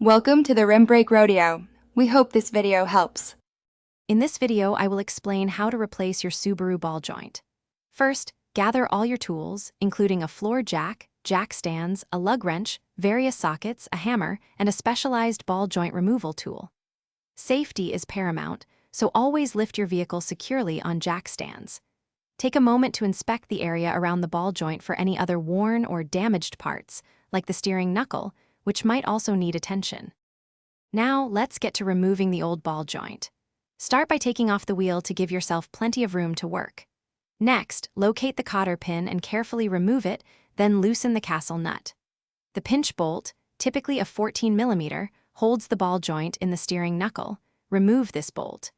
Welcome to the Rim Brake Rodeo. We hope this video helps. In this video, I will explain how to replace your Subaru ball joint. First, gather all your tools, including a floor jack, jack stands, a lug wrench, various sockets, a hammer, and a specialized ball joint removal tool. Safety is paramount, so always lift your vehicle securely on jack stands. Take a moment to inspect the area around the ball joint for any other worn or damaged parts, like the steering knuckle, which might also need attention. Now, let's get to removing the old ball joint. Start by taking off the wheel to give yourself plenty of room to work. Next, locate the cotter pin and carefully remove it, then loosen the castle nut. The pinch bolt, typically a 14mm, holds the ball joint in the steering knuckle. Remove this bolt.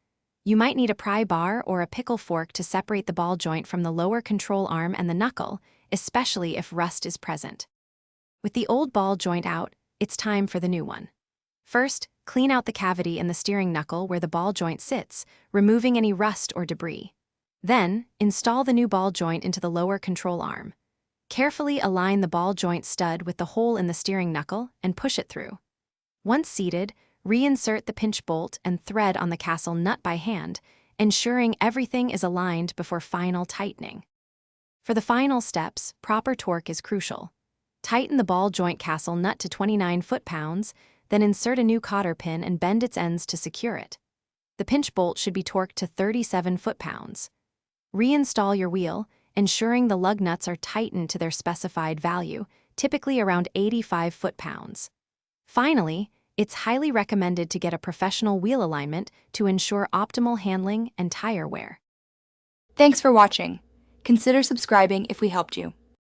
You might need a pry bar or a pickle fork to separate the ball joint from the lower control arm and the knuckle, especially if rust is present. With the old ball joint out, it's time for the new one. First, clean out the cavity in the steering knuckle where the ball joint sits, removing any rust or debris. Then, install the new ball joint into the lower control arm. Carefully align the ball joint stud with the hole in the steering knuckle and push it through. Once seated, reinsert the pinch bolt and thread on the castle nut by hand, ensuring everything is aligned before final tightening. For the final steps, proper torque is crucial. Tighten the ball joint castle nut to 29 foot-pounds, then insert a new cotter pin and bend its ends to secure it. The pinch bolt should be torqued to 37 foot-pounds. Reinstall your wheel, ensuring the lug nuts are tightened to their specified value, typically around 85 foot-pounds. Finally, it's highly recommended to get a professional wheel alignment to ensure optimal handling and tire wear. Thanks for watching. Consider subscribing if we helped you.